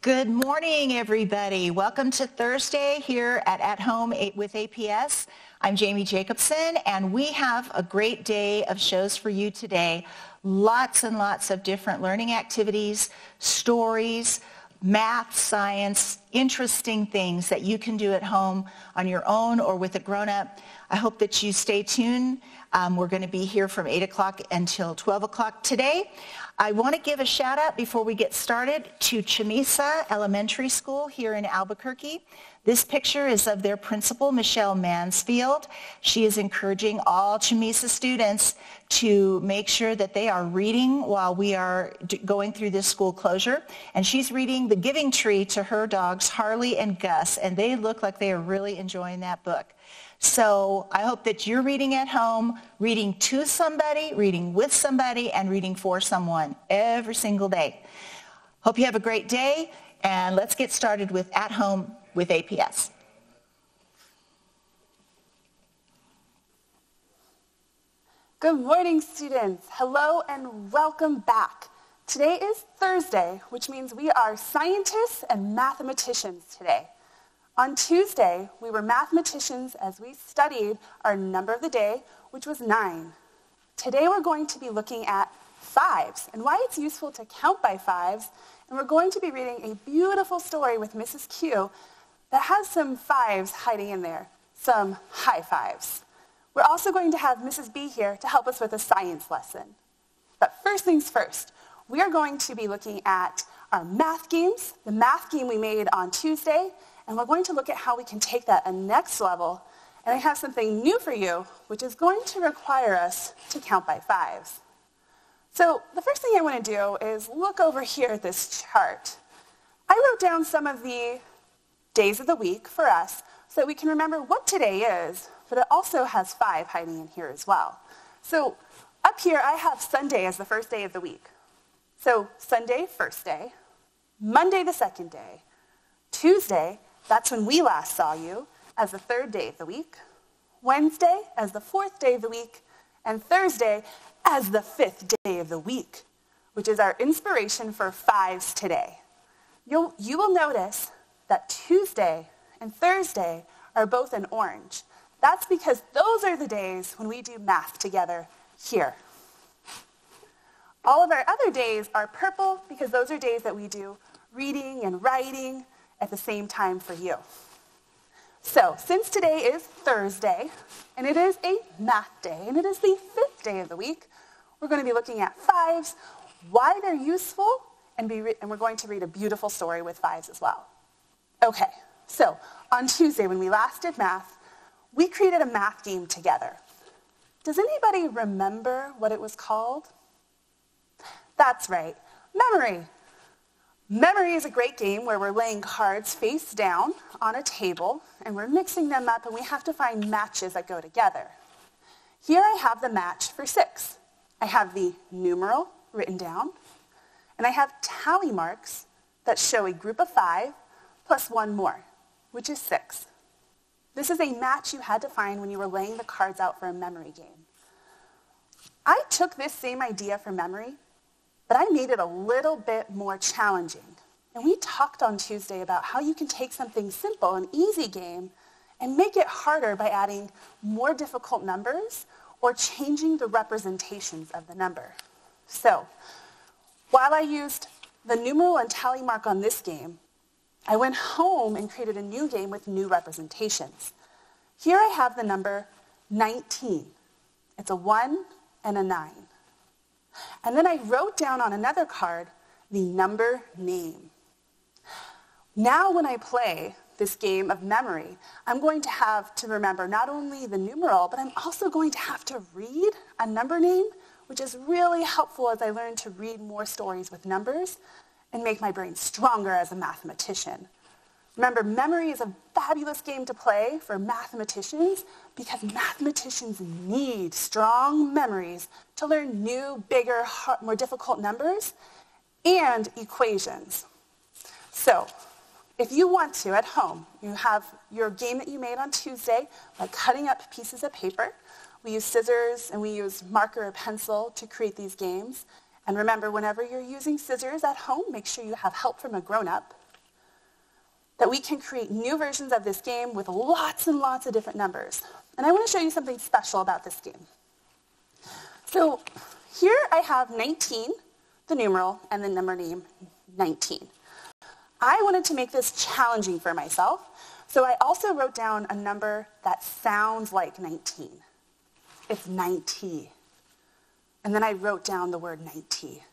Good morning, everybody. Welcome to Thursday here at Home with APS. I'm Jamie Jacobson, and we have a great day of shows for you today. Lots and lots of different learning activities, stories, math, science, interesting things that you can do at home on your own or with a grown-up. I hope that you stay tuned. We're going to be here from 8 o'clock until 12 o'clock today. I want to give a shout out before we get started to Chamisa Elementary School here in Albuquerque. This picture is of their principal, Michelle Mansfield. She is encouraging all Chamisa students to make sure that they are reading while we are going through this school closure. And she's reading The Giving Tree to her dogs, Harley and Gus, and they look like they are really enjoying that book. So I hope that you're reading at home, reading to somebody, reading with somebody, and reading for someone every single day. Hope you have a great day, and let's get started with At Home with APS. Good morning, students. Hello and welcome back. Today is Thursday, which means we are scientists and mathematicians today. On Tuesday, we were mathematicians as we studied our number of the day, which was 9. Today we're going to be looking at fives and why it's useful to count by fives, and we're going to be reading a beautiful story with Mrs. Q that has some fives hiding in there, some high fives. We're also going to have Mrs. B here to help us with a science lesson. But first things first, we are going to be looking at our math games, the math game we made on Tuesday, and we're going to look at how we can take that a next level. And I have something new for you, which is going to require us to count by fives. So the first thing I want to do is look over here at this chart. I wrote down some of the days of the week for us so that we can remember what today is, but it also has 5 hiding in here as well. So up here, I have Sunday as the first day of the week. So Sunday, first day. Monday, the second day. Tuesday, that's when we last saw you, as the third day of the week. Wednesday as the fourth day of the week. And Thursday as the 5th day of the week, which is our inspiration for fives today. You will notice that Tuesday and Thursday are both in orange. That's because those are the days when we do math together here. All of our other days are purple because those are days that we do reading and writing at the same time for you. So, since today is Thursday, and it is a math day, and it is the 5th day of the week, we're going to be looking at fives, why they're useful, and we're going to read a beautiful story with fives as well. Okay, so on Tuesday when we last did math, we created a math game together. Does anybody remember what it was called? That's right, memory. Memory is a great game where we're laying cards face down on a table and we're mixing them up and we have to find matches that go together. Here I have the match for 6. I have the numeral written down and I have tally marks that show a group of 5 plus 1 more, which is 6. This is a match you had to find when you were laying the cards out for a memory game. I took this same idea for memory, but I made it a little bit more challenging. And we talked on Tuesday about how you can take something simple, an easy game, and make it harder by adding more difficult numbers or changing the representations of the number. So, while I used the numeral and tally mark on this game, I went home and created a new game with new representations. Here I have the number 19. It's a 1 and a 9. And then I wrote down on another card the number name. Now when I play this game of memory, I'm going to have to remember not only the numeral, but I'm also going to have to read a number name, which is really helpful as I learn to read more stories with numbers and make my brain stronger as a mathematician. Remember, memory is a fabulous game to play for mathematicians because mathematicians need strong memories to learn new, bigger, more difficult numbers and equations. So, if you want to, at home, you have your game that you made on Tuesday by cutting up pieces of paper. We use scissors and we use marker or pencil to create these games. And remember, whenever you're using scissors at home, make sure you have help from a grown-up. that we can create new versions of this game with lots and lots of different numbers. And I want to show you something special about this game. So here I have 19, the numeral, and the number name 19. I wanted to make this challenging for myself, so I also wrote down a number that sounds like 19. It's 90. And then I wrote down the word 90.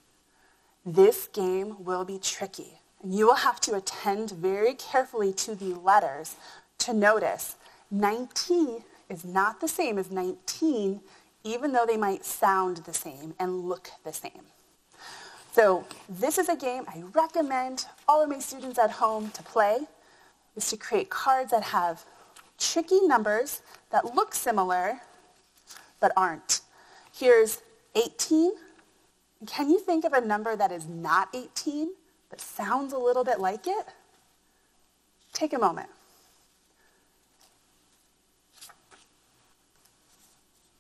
This game will be tricky, and you will have to attend very carefully to the letters to notice 90 is not the same as 19, even though they might sound the same and look the same. So this is a game I recommend all of my students at home to play, is to create cards that have tricky numbers that look similar but aren't. Here's 18. Can you think of a number that is not 18 but sounds a little bit like it? Take a moment.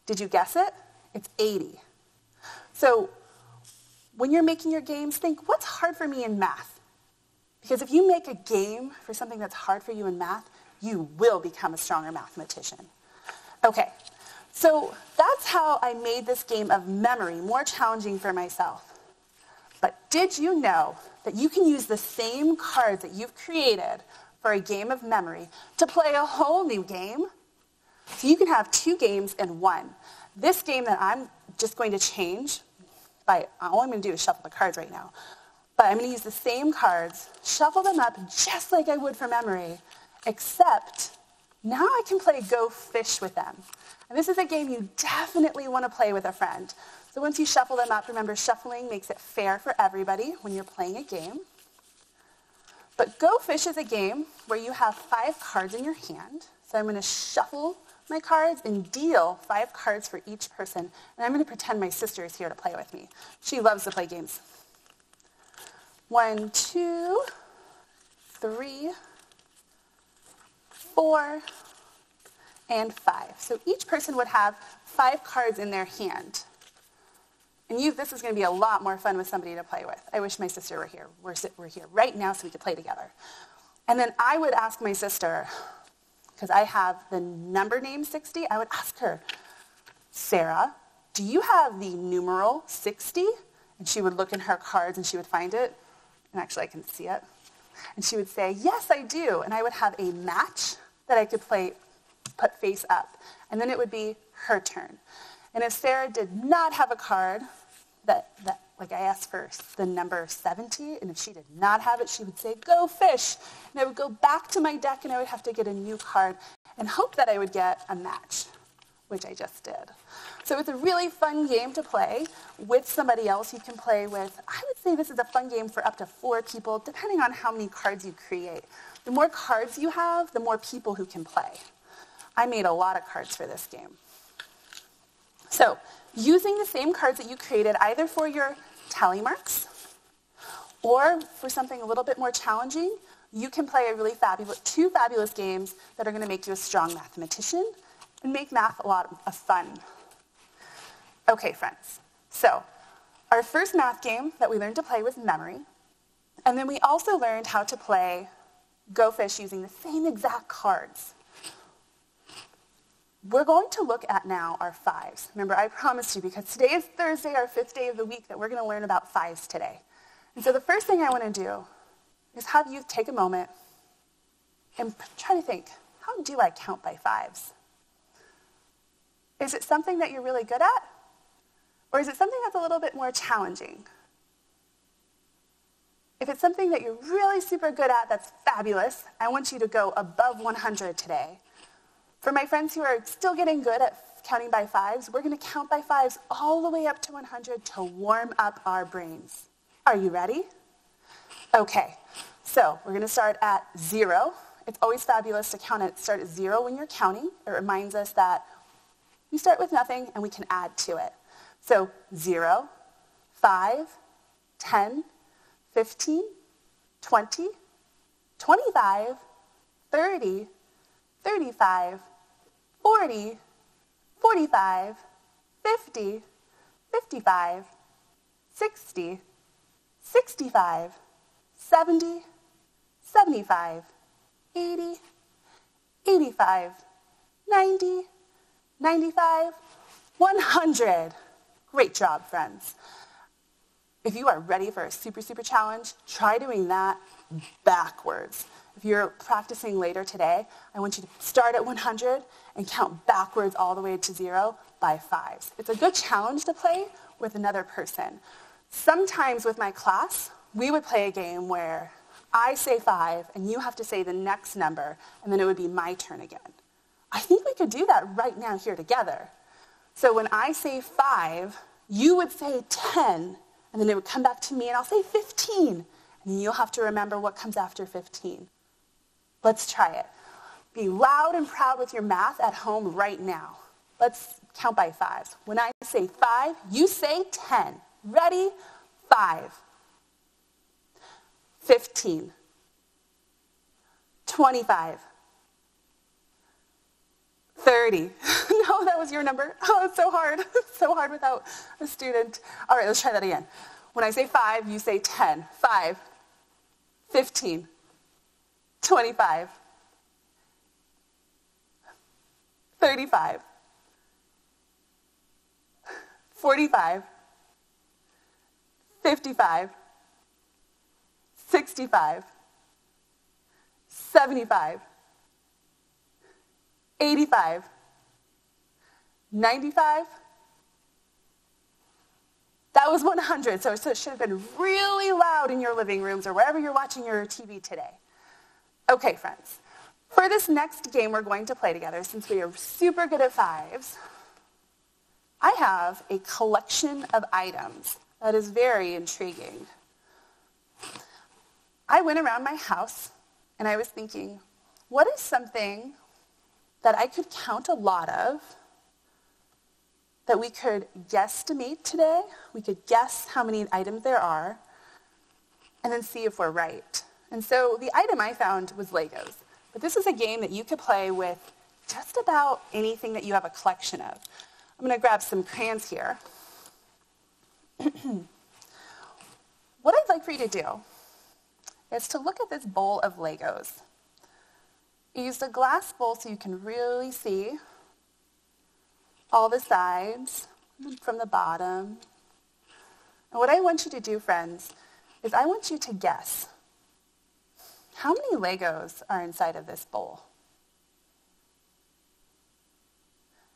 Did you guess it? It's 80. So when you're making your games, think, what's hard for me in math? Because if you make a game for something that's hard for you in math, you will become a stronger mathematician. Okay, so that's how I made this game of memory more challenging for myself. But did you know that you can use the same cards that you've created for a game of memory to play a whole new game? So you can have two games in one. This game that I'm just going to change, all I'm going to do is shuffle the cards right now. But I'm going to use the same cards, shuffle them up just like I would for memory, except now I can play Go Fish with them. And this is a game you definitely want to play with a friend. So once you shuffle them up, remember shuffling makes it fair for everybody when you're playing a game. But Go Fish is a game where you have 5 cards in your hand. So I'm going to shuffle my cards and deal 5 cards for each person. And I'm going to pretend my sister is here to play with me. She loves to play games. 1, 2, 3, 4, and 5. So each person would have 5 cards in their hand. And this is going to be a lot more fun with somebody to play with. I wish my sister were here. We're here right now so we could play together. And then I would ask my sister, because I have the number name 60, I would ask her, Sarah, do you have the numeral 60? And she would look in her cards and she would find it. And actually I can see it. And she would say, yes, I do. And I would have a match that I could put face up. And then it would be her turn. And if Sarah did not have a card like I asked for the number 70, and if she did not have it, she would say, Go Fish. And I would go back to my deck and I would have to get a new card and hope that I would get a match, which I just did. So it's a really fun game to play with somebody else you can play with. I would say this is a fun game for up to 4 people, depending on how many cards you create. The more cards you have, the more people who can play. I made a lot of cards for this game. So using the same cards that you created either for your tally marks or for something a little bit more challenging, you can play two fabulous games that are going to make you a strong mathematician and make math a lot of fun. Okay, friends. So our first math game that we learned to play was memory. And then we also learned how to play Go Fish using the same exact cards. We're going to look at now our 5s. Remember, I promised you, because today is Thursday, our 5th day of the week, that we're going to learn about 5s today. And so the first thing I want to do is have you take a moment and try to think, how do I count by 5s? Is it something that you're really good at? Or is it something that's a little bit more challenging? If it's something that you're really super good at, that's fabulous. I want you to go above 100 today. For my friends who are still getting good at counting by 5s, we're going to count by 5s all the way up to 100 to warm up our brains. Are you ready? Okay, so we're going to start at 0. It's always fabulous to start at 0 when you're counting. It reminds us that we start with nothing and we can add to it. So 0, 5, 10, 15, 20, 25, 30, 35, 40, 45, 50, 55, 60, 65, 70, 75, 80, 85, 90, 95, 100. Great job, friends. If you are ready for a super, super challenge, try doing that backwards. If you're practicing later today, I want you to start at 100 and count backwards all the way to 0 by 5s. It's a good challenge to play with another person. Sometimes with my class, we would play a game where I say 5 and you have to say the next number, and then it would be my turn again. I think we could do that right now here together. So when I say 5, you would say 10, and then it would come back to me, and I'll say 15. And you'll have to remember what comes after 15. Let's try it. Be loud and proud with your math at home right now. Let's count by 5s. When I say 5, you say 10. Ready? 5. 15. 25. 30. No, that was your number. Oh, it's so hard. So hard without a student. All right, let's try that again. When I say 5, you say 10. 5. 15. 25. 35. 45. 55. 65. 75. 85, 95, that was 100, so it should have been really loud in your living rooms or wherever you're watching your TV today. Okay, friends, for this next game we're going to play together, since we are super good at 5s, I have a collection of items that is very intriguing. I went around my house and I was thinking, what is something that I could count a lot of, that we could guesstimate today? We could guess how many items there are, and then see if we're right. And so the item I found was Legos. But this is a game that you could play with just about anything that you have a collection of. I'm going to grab some crayons here. What I'd like for you to do is to look at this bowl of Legos. I used a glass bowl so you can really see all the sides from the bottom. And what I want you to do, friends, is I want you to guess how many Legos are inside of this bowl.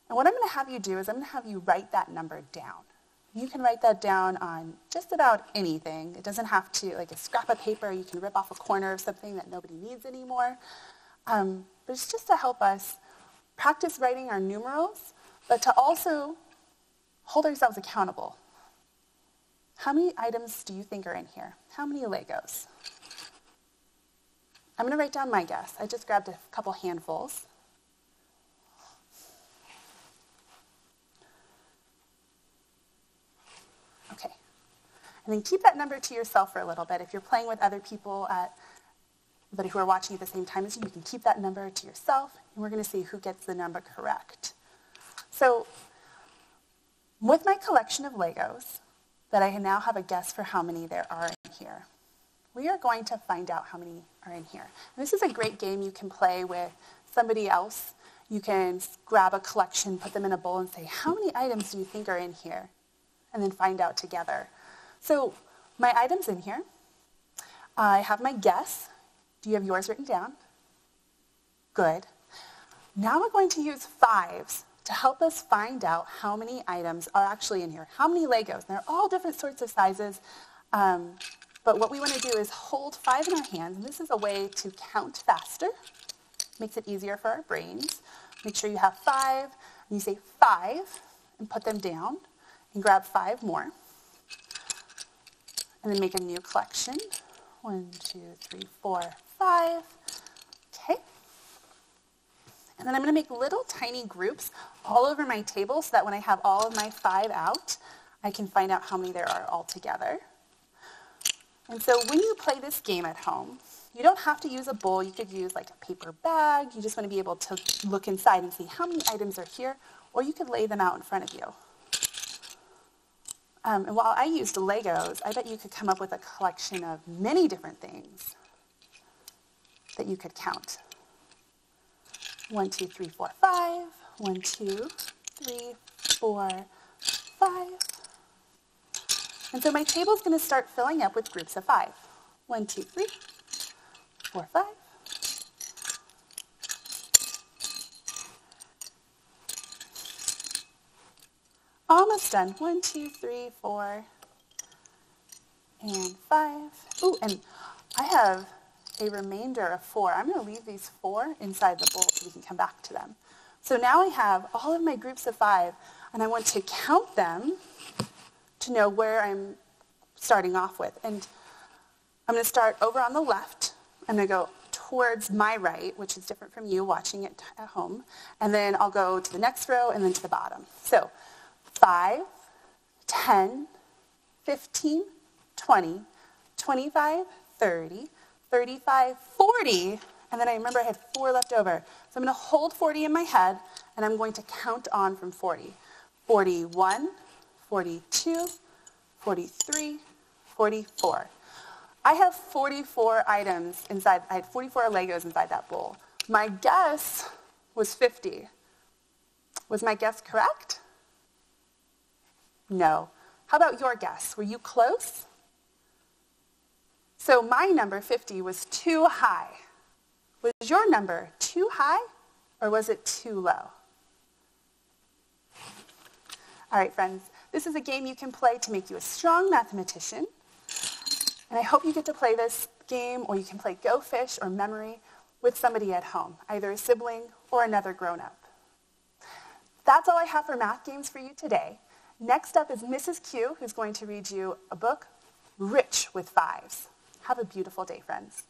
And what I'm going to have you do is I'm going to have you write that number down. You can write that down on just about anything. It doesn't have to, like a scrap of paper, you can rip off a corner of something that nobody needs anymore. But it's just to help us practice writing our numerals, but to also hold ourselves accountable. How many items do you think are in here? How many Legos? I'm going to write down my guess. I just grabbed a couple handfuls. Okay. And then keep that number to yourself for a little bit. If you're playing with other people but if we're watching at the same time as you can keep that number to yourself, and we're going to see who gets the number correct. So with my collection of Legos, that I now have a guess for how many there are in here, we are going to find out how many are in here. And this is a great game you can play with somebody else. You can grab a collection, put them in a bowl, and say, how many items do you think are in here? And then find out together. So my items in here, I have my guess. Do you have yours written down? Good. Now we're going to use 5s to help us find out how many items are actually in here. How many Legos? And they're all different sorts of sizes. But what we want to do is hold 5 in our hands. And this is a way to count faster. Makes it easier for our brains. Make sure you have 5. And you say 5 and put them down. And grab 5 more. And then make a new collection. 1, 2, 3, 4, 5. Okay. And then I'm going to make little tiny groups all over my table so that when I have all of my 5 out, I can find out how many there are all together. And so when you play this game at home, you don't have to use a bowl. You could use like a paper bag. You just want to be able to look inside and see how many items are here, or you could lay them out in front of you. And while I used Legos, I bet you could come up with a collection of many different things that you could count. 1, 2, 3, 4, 5. 1, 2, 3, 4, 5. And so my table is going to start filling up with groups of 5. 1, 2, 3, 4, 5. Almost done. 1, 2, 3, 4, and 5. Ooh, and I have a remainder of 4. I'm going to leave these 4 inside the bowl so we can come back to them. So now I have all of my groups of 5, and I want to count them to know where I'm starting off with. And I'm going to start over on the left. I'm going to go towards my right, which is different from you watching it at home. And then I'll go to the next row and then to the bottom. So 5, 10, 15, 20, 25, 30, 35, 40, and then I remember I had 4 left over. So I'm going to hold 40 in my head, and I'm going to count on from 40. 41, 42, 43, 44. I have 44 items inside. I had 44 Legos inside that bowl. My guess was 50. Was my guess correct? No. How about your guess? Were you close? So my number 50 was too high. Was your number too high or was it too low? All right, friends, this is a game you can play to make you a strong mathematician. And I hope you get to play this game, or you can play Go Fish or Memory with somebody at home, either a sibling or another grown-up. That's all I have for math games for you today. Next up is Mrs. Q, who's going to read you a book rich with 5s. Have a beautiful day, friends.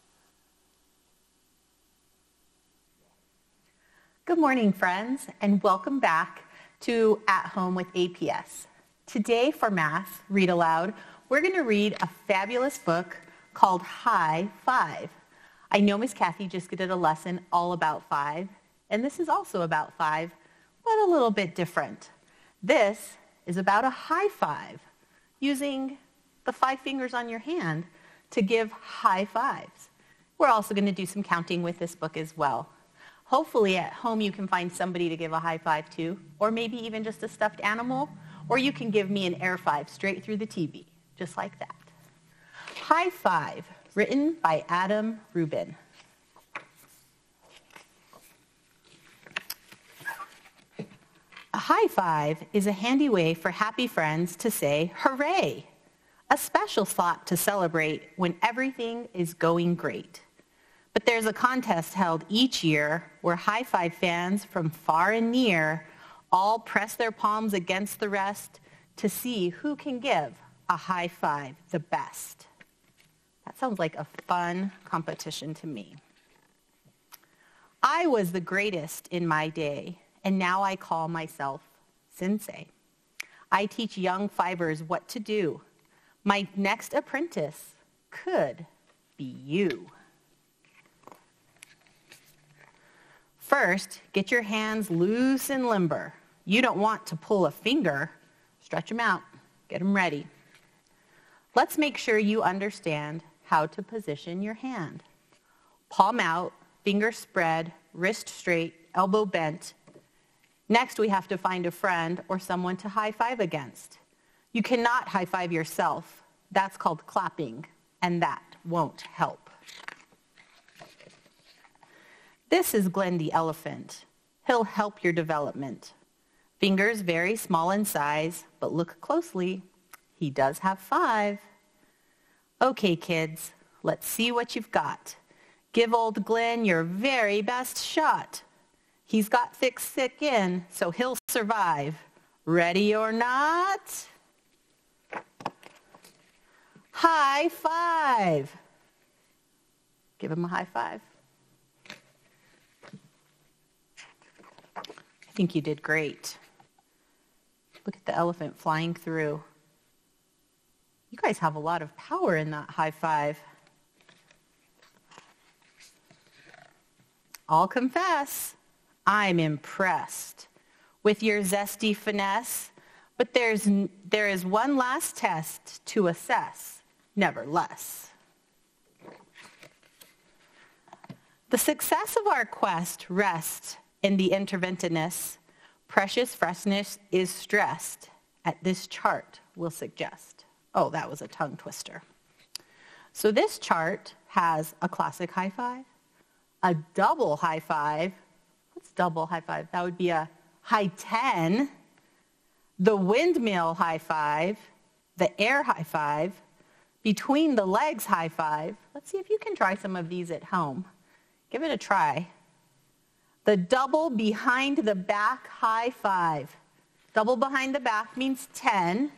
Good morning, friends, and welcome back to At Home with APS. Today for Math, Read Aloud, we're going to read a fabulous book called High Five. I know Miss Kathy just did a lesson all about 5, and this is also about 5, but a little bit different. This is about a high five, using the 5 fingers on your hand to give high fives. We're also going to do some counting with this book as well. Hopefully at home you can find somebody to give a high five to, or maybe even just a stuffed animal, or you can give me an air five straight through the TV, just like that. High Five, written by Adam Rubin. A high five is a handy way for happy friends to say hooray, a special slap to celebrate when everything is going great. But there's a contest held each year where high five fans from far and near all press their palms against the rest to see who can give a high five the best. That sounds like a fun competition to me. I was the greatest in my day, and now I call myself Sensei. I teach young fivers what to do. My next apprentice could be you. First, get your hands loose and limber. You don't want to pull a finger. Stretch them out. Get them ready. Let's make sure you understand how to position your hand. Palm out, finger spread, wrist straight, elbow bent. Next, we have to find a friend or someone to high five against. You cannot high five yourself. That's called clapping, and that won't help. This is Glenn the elephant. He'll help your development. Fingers very small in size, but look closely. He does have 5. Okay, kids, let's see what you've got. Give old Glenn your very best shot. He's got thick skin, so he'll survive. Ready or not? High five. Give him a high five. I think you did great. Look at the elephant flying through. You guys have a lot of power in that high five. I'll confess, I'm impressed with your zesty finesse, but there is one last test to assess, never less. The success of our quest rests in the interventionists, precious freshness is stressed, as this chart will suggest. Oh, that was a tongue twister. So this chart has a classic high five, a double high five. What's double high five? That would be a high 10, the windmill high five, the air high five, between the legs high five. Let's see if you can try some of these at home. Give it a try. The double behind the back high five. Double behind the back means 10,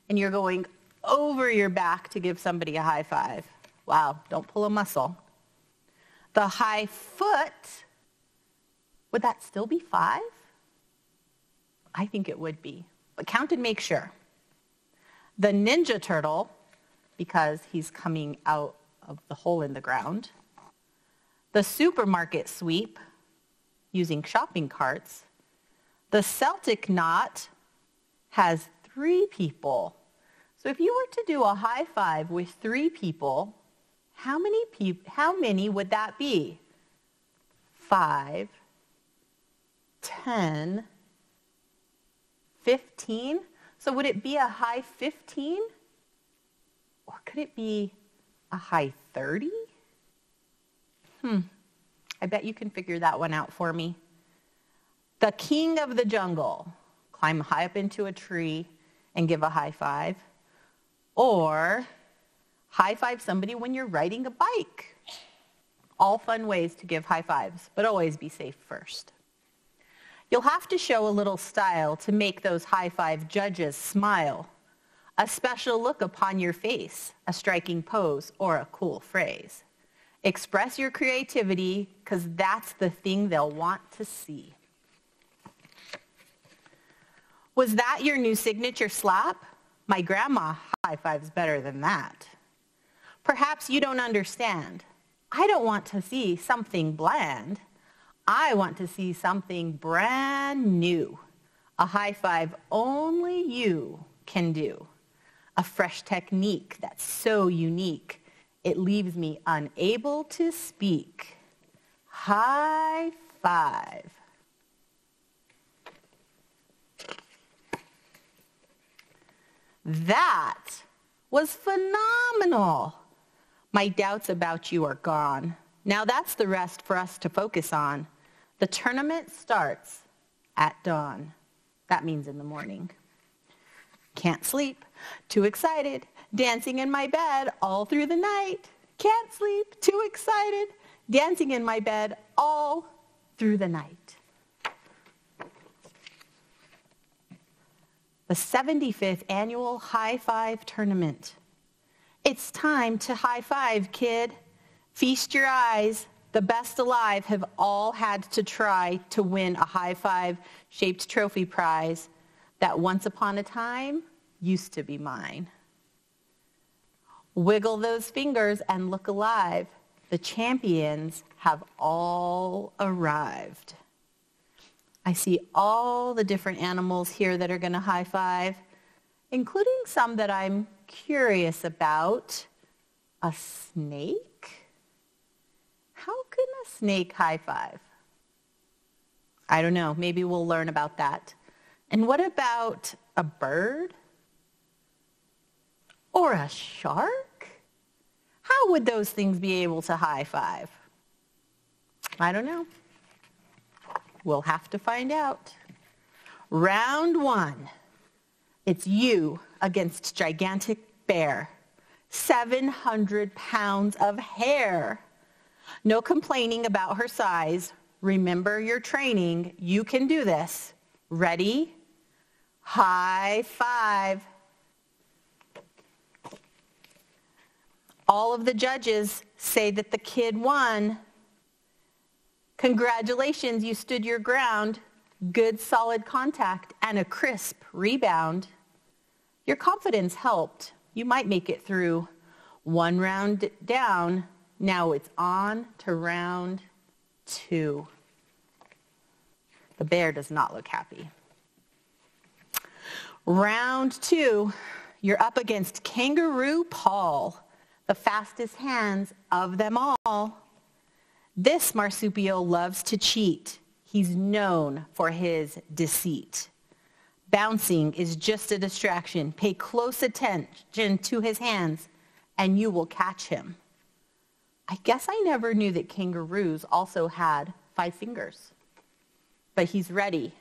and you're going over your back to give somebody a high five. Wow, don't pull a muscle. The high foot, would that still be 5? I think it would be, but count and make sure. The ninja turtle, because he's coming out of the hole in the ground. The supermarket sweep, using shopping carts. The Celtic knot has 3 people. So if you were to do a high five with 3 people, how many would that be? 5, 10, 15? So would it be a high 15? Or could it be a high 30? I bet you can figure that one out for me. The king of the jungle, climb high up into a tree and give a high five. Or high five somebody when you're riding a bike. All fun ways to give high fives, but always be safe first. You'll have to show a little style to make those high five judges smile. A special look upon your face, a striking pose, or a cool phrase. Express your creativity, because that's the thing they'll want to see. Was that your new signature slap? My grandma high fives better than that. Perhaps you don't understand. I don't want to see something bland. I want to see something brand new. A high five only you can do. A fresh technique that's so unique, it leaves me unable to speak. High five. That was phenomenal. My doubts about you are gone. Now that's the rest for us to focus on. The tournament starts at dawn. That means in the morning. Can't sleep, too excited, dancing in my bed all through the night. Can't sleep, too excited, dancing in my bed all through the night. The 75th annual High Five Tournament. It's time to high five, kid. Feast your eyes. The best alive have all had to try to win a high five-shaped trophy prize that once upon a time used to be mine. Wiggle those fingers and look alive. The champions have all arrived. I see all the different animals here that are going to high five, including some that I'm curious about. A snake? How can a snake high five? I don't know. Maybe we'll learn about that. And what about a bird? Or a shark? How would those things be able to high five? I don't know. We'll have to find out. Round 1. It's you against gigantic bear. 700 pounds of hair. No complaining about her size. Remember your training. You can do this. Ready? High five. All of the judges say that the kid won. Congratulations, you stood your ground. Good solid contact and a crisp rebound. Your confidence helped. You might make it through. 1 round down. Now it's on to round 2. The bear does not look happy. Round 2, you're up against Kangaroo Paul, the fastest hands of them all. This marsupial loves to cheat. He's known for his deceit. Bouncing is just a distraction. Pay close attention to his hands, and you will catch him. I guess I never knew that kangaroos also had 5 fingers. But he's ready.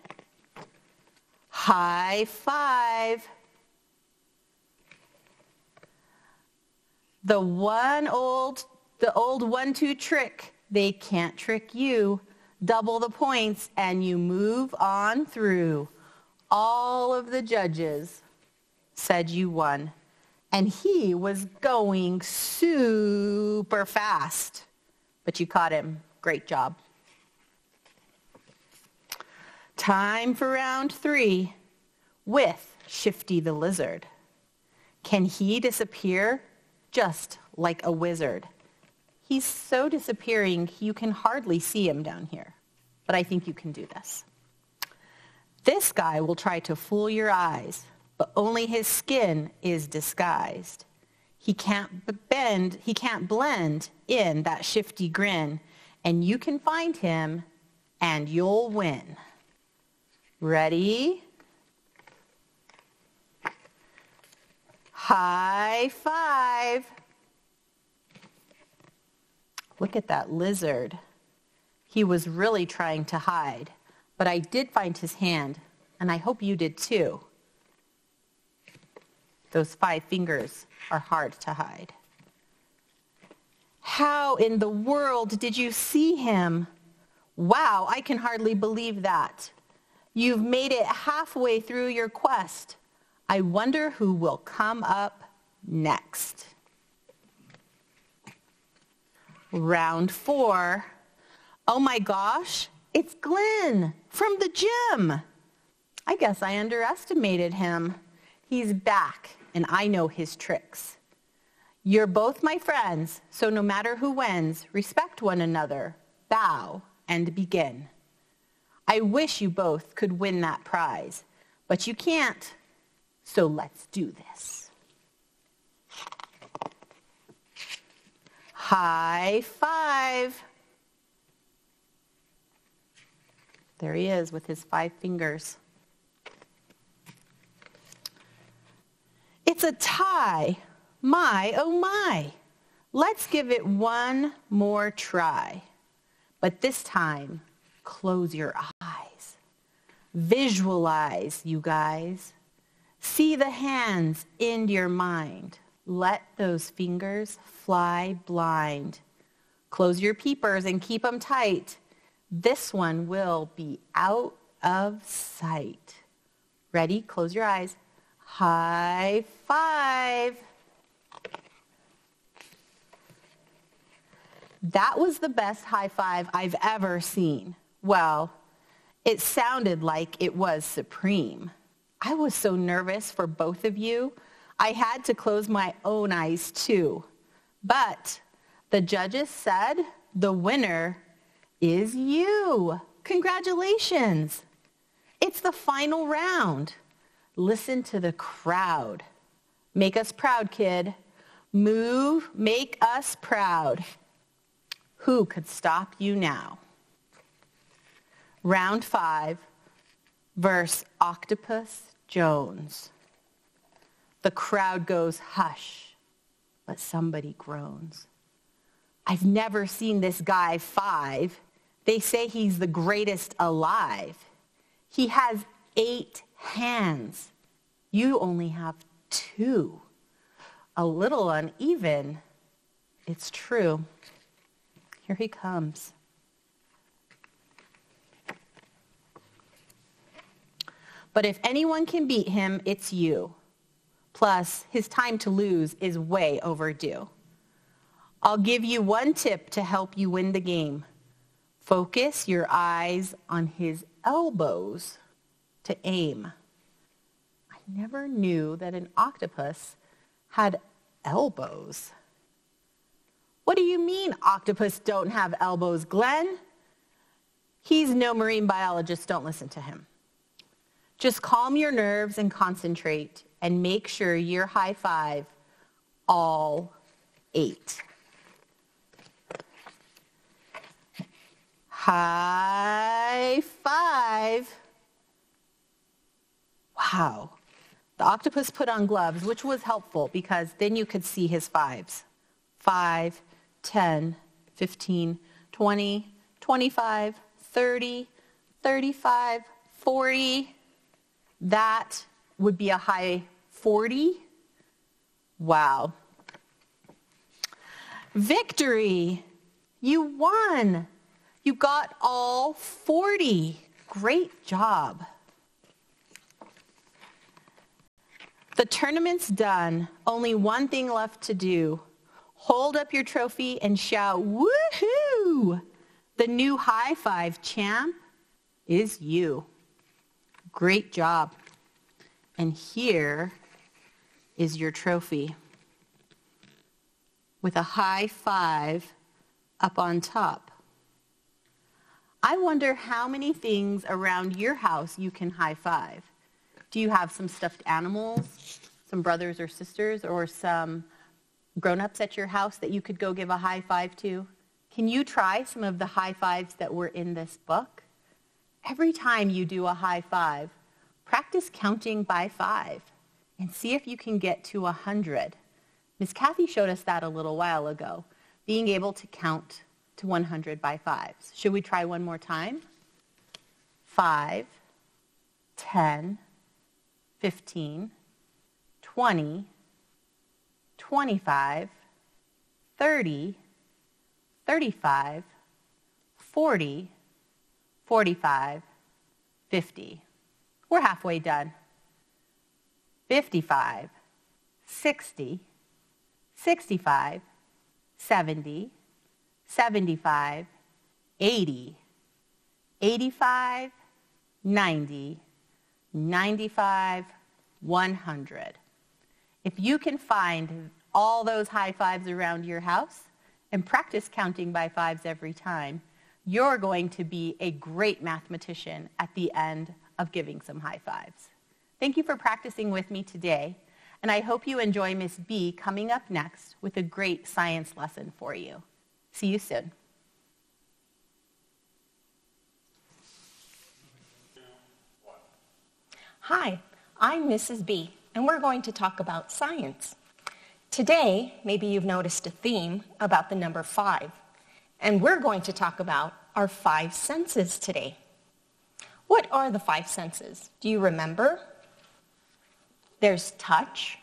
High five. The old 1-2 trick. They can't trick you. Double the points and you move on through. All of the judges said you won. And he was going super fast. But you caught him. Great job. Time for round 3 with Shifty the Lizard. Can he disappear just like a wizard? He's so disappearing you can hardly see him down here. But I think you can do this. This guy will try to fool your eyes, but only his skin is disguised. He can't blend in that shifty grin, and you can find him and you'll win. Ready? High five. Look at that lizard. He was really trying to hide, but I did find his hand, and I hope you did too. Those 5 fingers are hard to hide. How in the world did you see him? Wow, I can hardly believe that. You've made it halfway through your quest. I wonder who will come up next. Round 4. Oh my gosh, it's Glenn from the gym. I guess I underestimated him. He's back, and I know his tricks. You're both my friends, so no matter who wins, respect one another, bow, and begin. I wish you both could win that prize, but you can't, so let's do this. High five. There he is with his 5 fingers. It's a tie. My, oh my. Let's give it one more try. But this time, close your eyes. Visualize, you guys. See the hands in your mind. Let those fingers fly blind. Close your peepers and keep them tight. This one will be out of sight. Ready? Close your eyes. High five. That was the best high five I've ever seen. Well, it sounded like it was supreme. I was so nervous for both of you. I had to close my own eyes too. But the judges said the winner is you. Congratulations. It's the final round. Listen to the crowd. Make us proud, kid. Move, make us proud. Who could stop you now? Round 5, verse Octopus Jones. The crowd goes hush, but somebody groans. I've never seen this guy 5. They say he's the greatest alive. He has 8 hands. You only have 2. A little uneven. It's true. Here he comes. But if anyone can beat him, it's you. Plus, his time to lose is way overdue. I'll give you one tip to help you win the game. Focus your eyes on his elbows to aim. I never knew that an octopus had elbows. What do you mean octopus don't have elbows, Glenn? He's no marine biologist. Don't listen to him. Just calm your nerves and concentrate and make sure you're high five all 8. High five. Wow. The octopus put on gloves, which was helpful because then you could see his fives. 5, 10, 15, 20, 25, 30, 35, 40. That would be a high 40. Wow. Victory! You won! You got all 40. Great job. The tournament's done. Only one thing left to do. Hold up your trophy and shout, woohoo! The new high five champ is you. Great job. And here is your trophy with a high five up on top. I wonder how many things around your house you can high five. Do you have some stuffed animals, some brothers or sisters, or some grown-ups at your house that you could go give a high five to? Can you try some of the high fives that were in this book? Every time you do a high five, practice counting by 5 and see if you can get to 100. Miss Kathy showed us that a little while ago, being able to count to 100 by 5s. Should we try one more time? 5, 10, 15, 20, 25, 30, 35, 40, 45, 50. We're halfway done. 55, 60, 65, 70, 75, 80, 85, 90, 95, 100. If you can find all those high fives around your house and practice counting by 5s every time, you're going to be a great mathematician at the end of giving some high fives. Thank you for practicing with me today, and I hope you enjoy Miss B coming up next with a great science lesson for you. See you soon. Hi, I'm Mrs. B, and we're going to talk about science. Today, maybe you've noticed a theme about the number 5, and we're going to talk about our 5 senses today. What are the 5 senses? Do you remember? There's touch,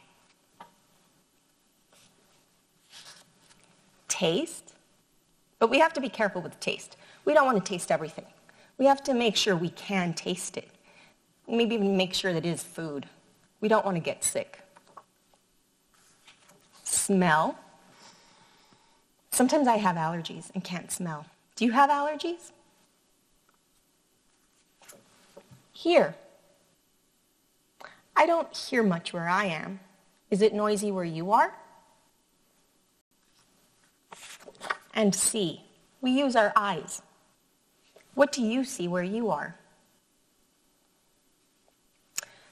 taste, but we have to be careful with taste. We don't want to taste everything. We have to make sure we can taste it. Maybe even make sure that it is food. We don't want to get sick. Smell. Sometimes I have allergies and can't smell. Do you have allergies? Hear. I don't hear much where I am. Is it noisy where you are? And see. We use our eyes. What do you see where you are?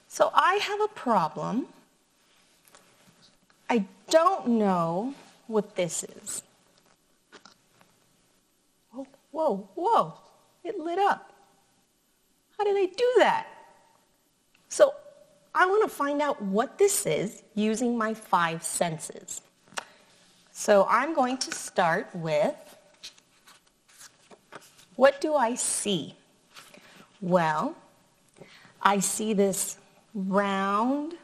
So I have a problem. I don't know what this is. Whoa, whoa, whoa. It lit up. How did I do that? So I want to find out what this is using my 5 senses. So I'm going to start with, what do I see? Well, I see this round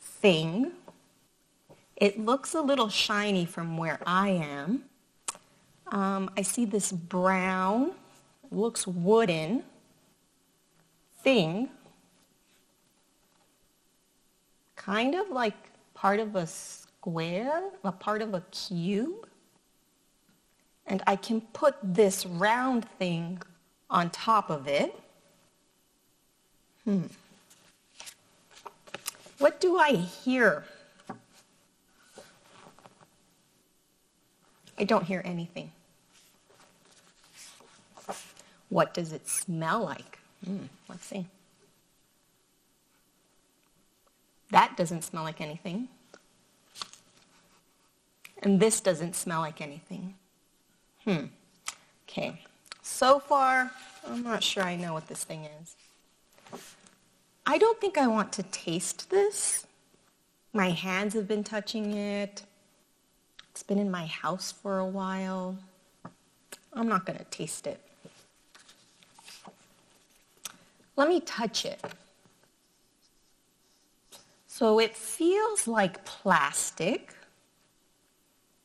thing. It looks a little shiny from where I am. I see this brown, looks wooden thing, kind of like part of a square, a part of a cube. And I can put this round thing on top of it. What do I hear? I don't hear anything. What does it smell like? Let's see. That doesn't smell like anything. And this doesn't smell like anything. Okay. So far, I'm not sure I know what this thing is. I don't think I want to taste this. My hands have been touching it. It's been in my house for a while. I'm not going to taste it. Let me touch it. So it feels like plastic.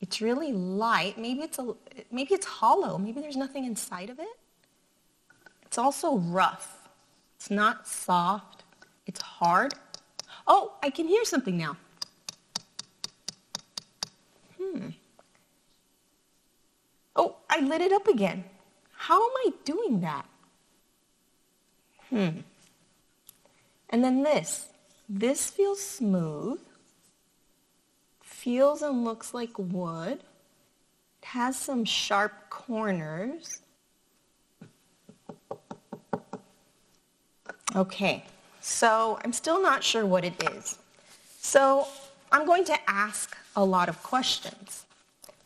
It's really light. Maybe it's hollow. Maybe there's nothing inside of it. It's also rough. It's not soft. It's hard. Oh, I can hear something now. Oh, I lit it up again. How am I doing that? And then this. This feels smooth. Feels and looks like wood. It has some sharp corners. Okay, so I'm still not sure what it is. So I'm going to ask a lot of questions.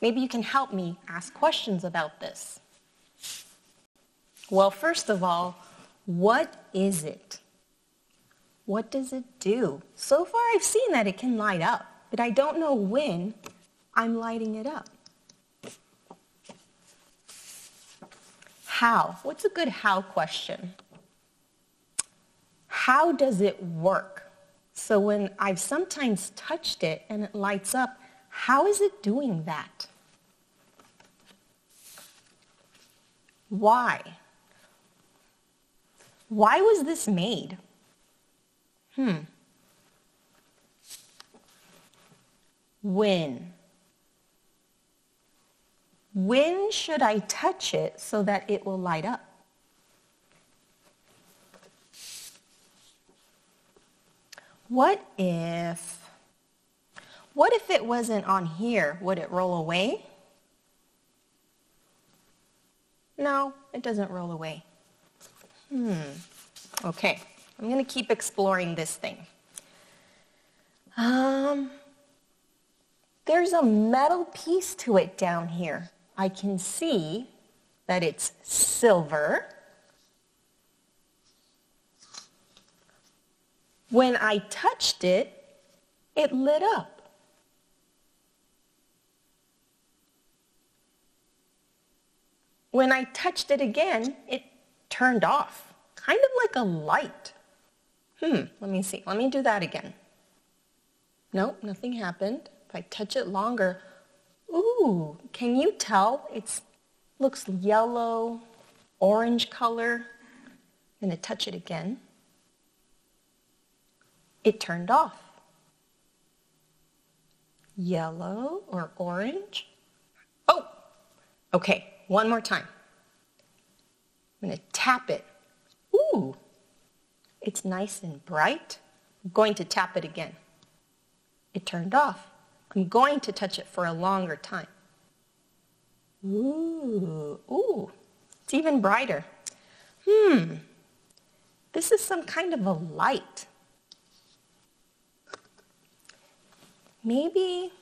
Maybe you can help me ask questions about this. Well, first of all, what is it? What does it do? So far I've seen that it can light up, but I don't know when I'm lighting it up. How? What's a good how question? How does it work? So when I've sometimes touched it and it lights up, how is it doing that? Why? Why was this made? When? When should I touch it so that it will light up? What if it wasn't on here? Would it roll away? No, it doesn't roll away. Okay, I'm going to keep exploring this thing. There's a metal piece to it down here. I can see that it's silver. When I touched it, it lit up. When I touched it again, it turned off, kind of like a light. Let me see. Let me do that again. Nope, nothing happened. If I touch it longer, ooh, can you tell? It looks yellow, orange color. I'm going to touch it again. It turned off. Yellow or orange. Oh, okay, one more time. I'm going to tap it. Ooh, it's nice and bright. I'm going to tap it again. It turned off. I'm going to touch it for a longer time. Ooh, it's even brighter. This is some kind of a light. Maybe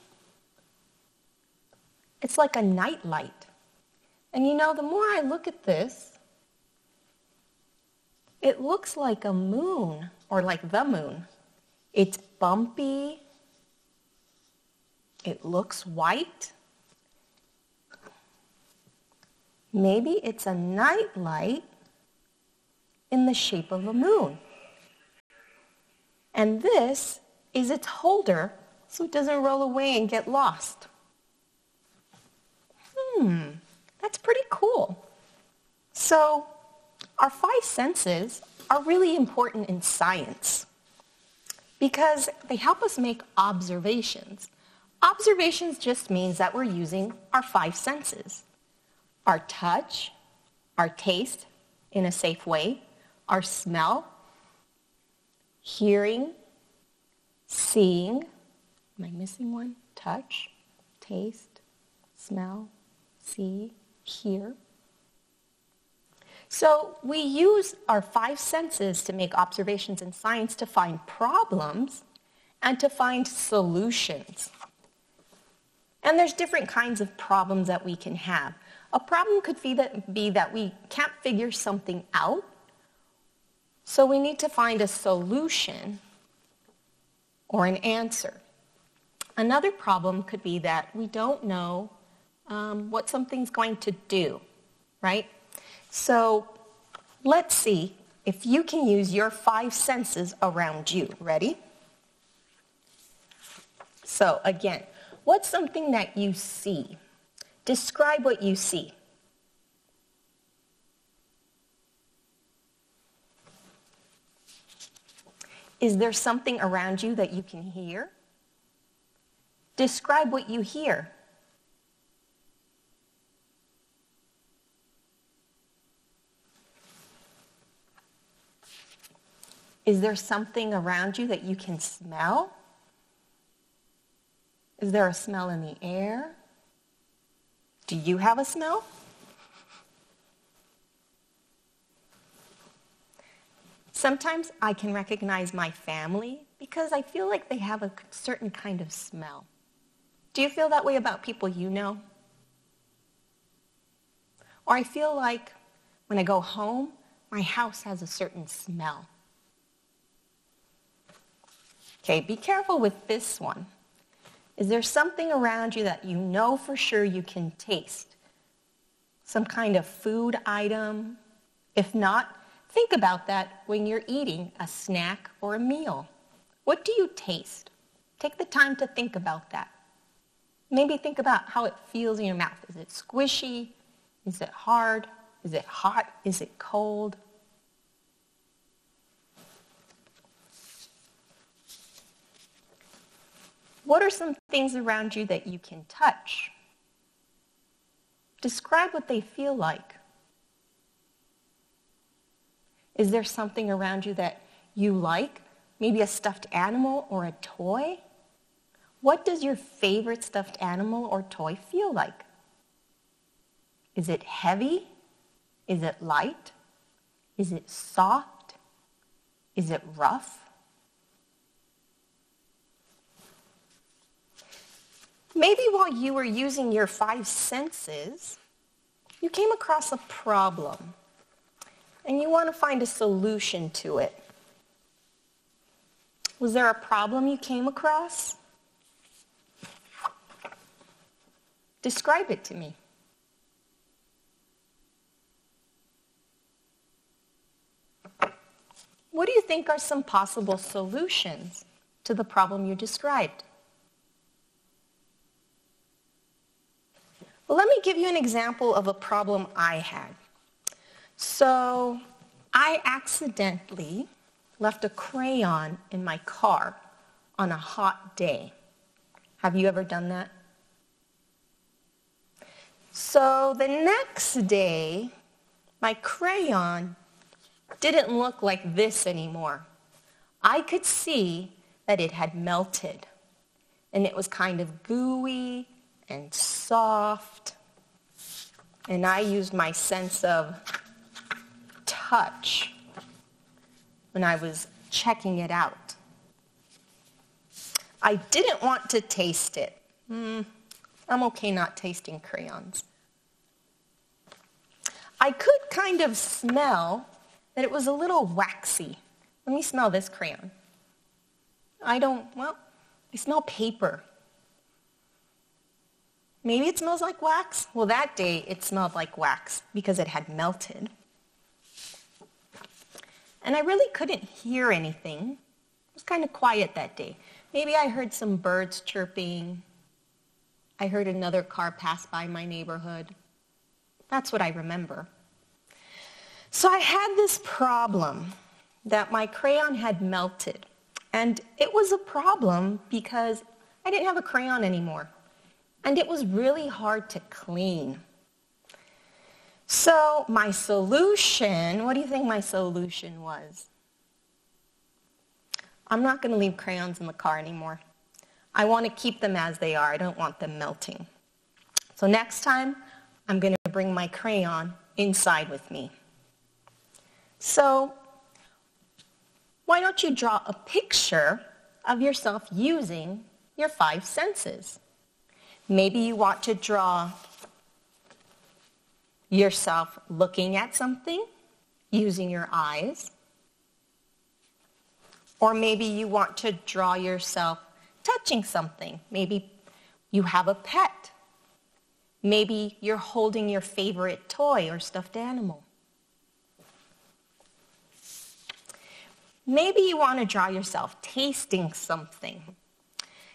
it's like a night light. And you know, the more I look at this, it looks like a moon, or like the moon. It's bumpy. It looks white. Maybe it's a night light in the shape of a moon. And this is its holder, so it doesn't roll away and get lost. That's pretty cool. So our 5 senses are really important in science because they help us make observations. Observations just means that we're using our 5 senses. Our touch, our taste in a safe way, our smell, hearing, seeing. Am I missing one? Touch, taste, smell, see, hear. So we use our 5 senses to make observations in science to find problems and to find solutions. And there's different kinds of problems that we can have. A problem could be that we can't figure something out, so we need to find a solution or an answer. Another problem could be that we don't know what something's going to do, right? So let's see if you can use your 5 senses around you. Ready? So again, what's something that you see? Describe what you see. Is there something around you that you can hear? Describe what you hear. Is there something around you that you can smell? Is there a smell in the air? Do you have a smell? Sometimes I can recognize my family because I feel like they have a certain kind of smell. Do you feel that way about people you know? Or I feel like when I go home, my house has a certain smell. Okay, be careful with this one. Is there something around you that you know for sure you can taste? Some kind of food item? If not, think about that when you're eating a snack or a meal. What do you taste? Take the time to think about that. Maybe think about how it feels in your mouth. Is it squishy? Is it hard? Is it hot? Is it cold? What are some things around you that you can touch? Describe what they feel like. Is there something around you that you like? Maybe a stuffed animal or a toy? What does your favorite stuffed animal or toy feel like? Is it heavy? Is it light? Is it soft? Is it rough? Maybe while you were using your 5 senses, you came across a problem and you want to find a solution to it. Was there a problem you came across? Describe it to me. What do you think are some possible solutions to the problem you described? Well, let me give you an example of a problem I had. So I accidentally left a crayon in my car on a hot day. Have you ever done that? So the next day, my crayon didn't look like this anymore. I could see that it had melted, and it was kind of gooey and soft, and I used my sense of touch when I was checking it out. I didn't want to taste it. I'm okay not tasting crayons. I could kind of smell that it was a little waxy. Let me smell this crayon. I smell paper. Maybe it smells like wax? Well, that day it smelled like wax because it had melted. And I really couldn't hear anything. It was kind of quiet that day. Maybe I heard some birds chirping. I heard another car pass by my neighborhood. That's what I remember. So I had this problem that my crayon had melted. And it was a problem because I didn't have a crayon anymore. And it was really hard to clean. So my solution, what do you think my solution was? I'm not going to leave crayons in the car anymore. I want to keep them as they are. I don't want them melting. So next time, I'm going to bring my crayon inside with me. So why don't you draw a picture of yourself using your 5 senses? Maybe you want to draw yourself looking at something, using your eyes. Or maybe you want to draw yourself touching something. Maybe you have a pet. Maybe you're holding your favorite toy or stuffed animal. Maybe you want to draw yourself tasting something.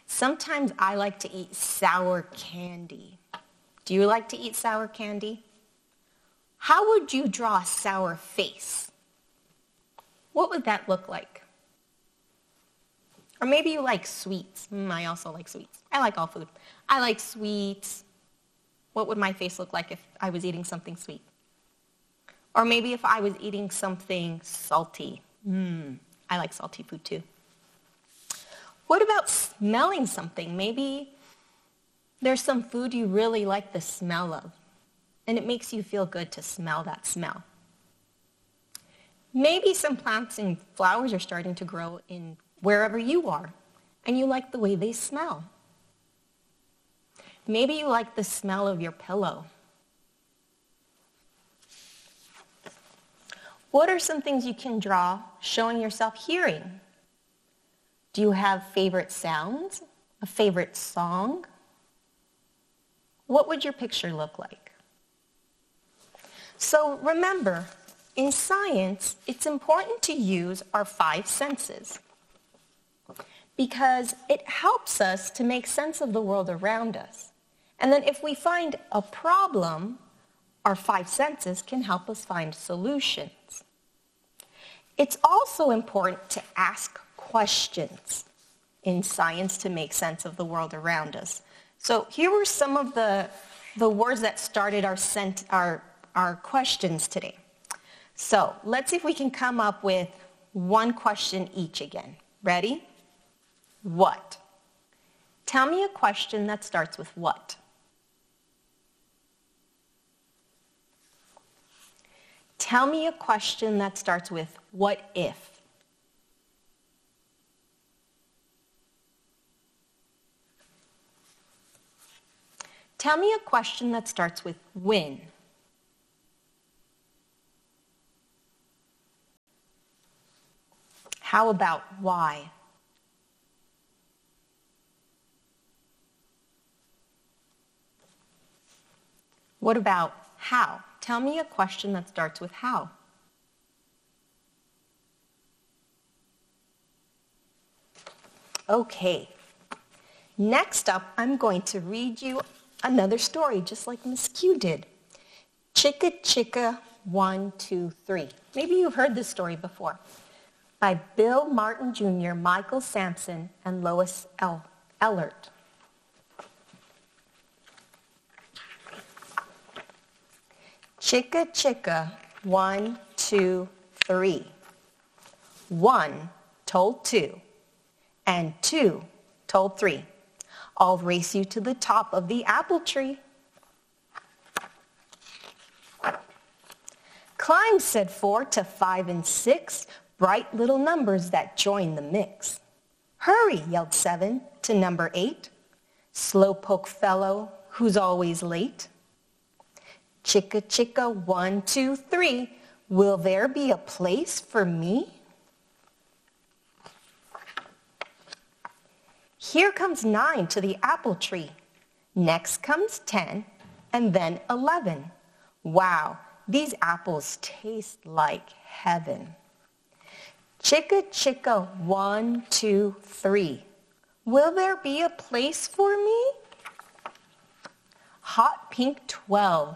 Sometimes I like to eat sour candy. Do you like to eat sour candy? How would you draw a sour face? What would that look like? Or maybe you like sweets. I also like sweets. I like all food. I like sweets. What would my face look like if I was eating something sweet? Or maybe if I was eating something salty. I like salty food too. What about smelling something? Maybe there's some food you really like the smell of, and it makes you feel good to smell that smell. Maybe some plants and flowers are starting to grow in wherever you are, and you like the way they smell. Maybe you like the smell of your pillow. What are some things you can draw showing yourself hearing? Do you have favorite sounds? A favorite song? What would your picture look like? So remember, in science, it's important to use our 5 senses because it helps us to make sense of the world around us. And then if we find a problem, our 5 senses can help us find solutions. It's also important to ask questions in science to make sense of the world around us. So here were some of the words that started our questions today. So let's see if we can come up with one question each again. Ready? What? Tell me a question that starts with what? Tell me a question that starts with what if? Tell me a question that starts with when. How about why? What about how? Tell me a question that starts with how. Okay. Next up, I'm going to read you another story, just like Miss Q did. Chicka Chicka 1, 2, 3. Maybe you've heard this story before. By Bill Martin Jr., Michael Sampson, and Lois Ellert. Chicka Chicka 1, 2, 3. 1 told 2, and 2 told 3. I'll race you to the top of the apple tree. Climb, said 4 to 5 and 6, bright little numbers that join the mix. Hurry, yelled 7 to number 8, slowpoke fellow who's always late. Chicka Chicka 1, 2, 3, will there be a place for me? Here comes 9 to the apple tree. Next comes 10, and then 11. Wow, these apples taste like heaven. Chicka Chicka 1, 2, 3, will there be a place for me? Hot pink 12,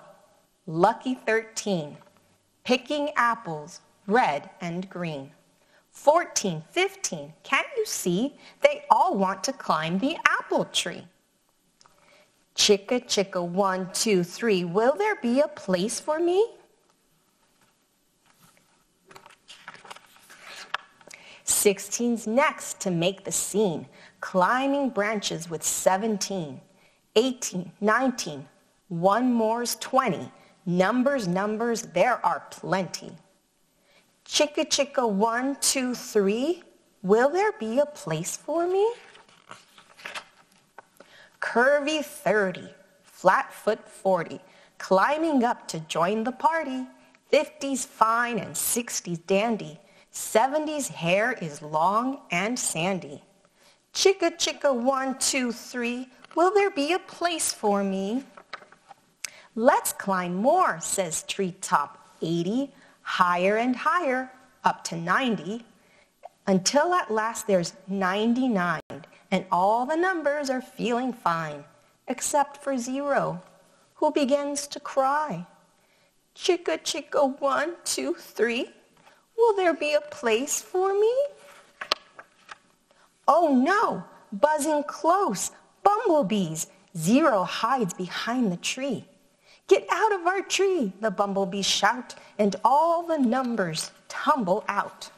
lucky 13, picking apples red and green. 14, 15, can't you see? They all want to climb the apple tree. Chicka Chicka 1, 2, 3, will there be a place for me? 16's next to make the scene, climbing branches with 17, 18, 19, one more's 20. Numbers, numbers, there are plenty. Chicka Chicka 1, 2, 3, will there be a place for me? Curvy 30, flat foot 40, climbing up to join the party. 50's fine and 60's dandy. 70's hair is long and sandy. Chicka, chicka, 1, 2, 3, will there be a place for me? Let's climb more, says treetop 80, higher and higher, up to 90, until at last there's 99, and all the numbers are feeling fine, except for 0, who begins to cry. Chicka, chicka, 1, 2, 3, will there be a place for me? Oh no, buzzing close, bumblebees. 0 hides behind the tree. Get out of our tree, the bumblebees shout, and all the numbers tumble out.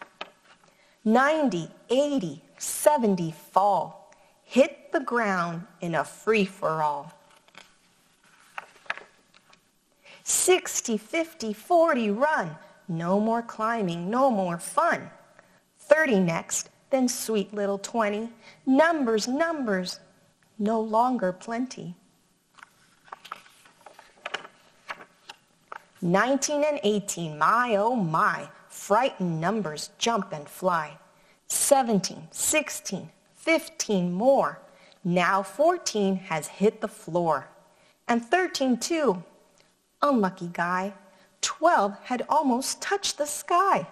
90, 80, 70 fall, hit the ground in a free-for-all. 60, 50, 40, run, no more climbing, no more fun. 30 next, then sweet little 20, numbers, numbers, no longer plenty. 19 and 18, my oh my, frightened numbers jump and fly. 17, 16, 15 more, now 14 has hit the floor. And 13 too, unlucky guy, 12 had almost touched the sky.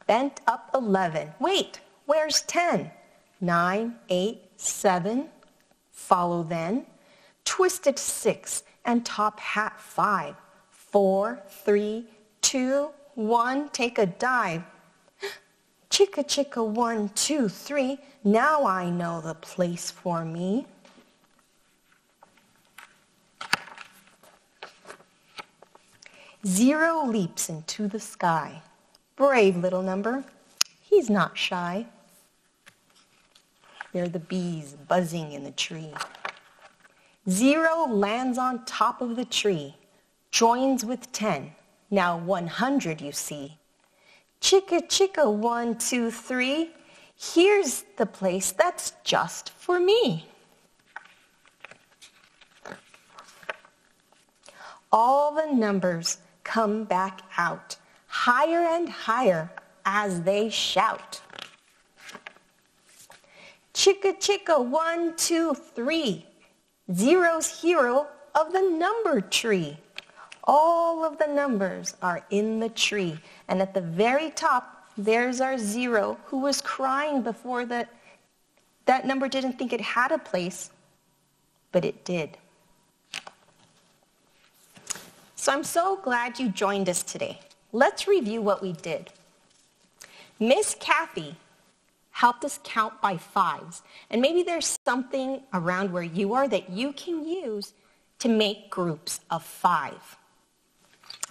Bent up 11, wait, where's 10? 9, 8, 7, follow then. Twisted 6 and top hat 5. 4, 3, 2, 1, take a dive. Chicka, chicka, 1, 2, 3, now I know the place for me. Zero leaps into the sky. Brave little number, he's not shy. There are the bees buzzing in the tree. 0 lands on top of the tree, joins with 10, now 100 you see. Chicka, chicka, 1, 2, 3, here's the place that's just for me. All the numbers come back out, higher and higher as they shout. Chicka, chicka, 1, 2, 3, 0's hero of the number tree. All of the numbers are in the tree. And at the very top, there's our 0 who was crying before that number didn't think it had a place, but it did. So I'm so glad you joined us today. Let's review what we did. Miss Kathy helped us count by 5s. And maybe there's something around where you are that you can use to make groups of 5.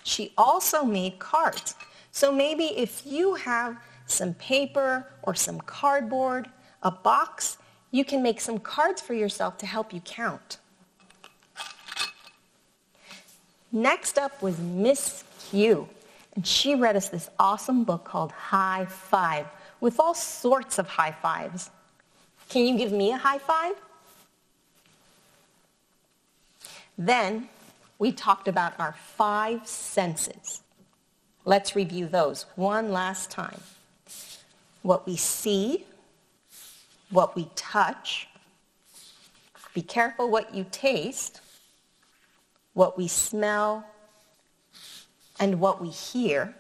She also made cards. So maybe if you have some paper or some cardboard, a box, you can make some cards for yourself to help you count. Next up was Miss Q, and she read us this awesome book called High Five, with all sorts of high fives. Can you give me a high five? Then we talked about our 5 senses. Let's review those one last time. What we see, what we touch, be careful what you taste, what we smell, and what we hear.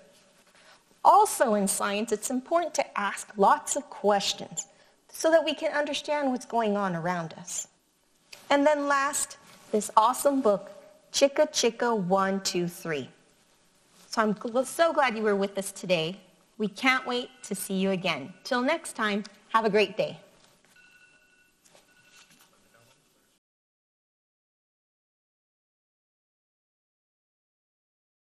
Also in science, it's important to ask lots of questions so that we can understand what's going on around us. And then last, this awesome book, Chicka Chicka 1, 2, 3. So I'm so glad you were with us today. We can't wait to see you again. Till next time, have a great day.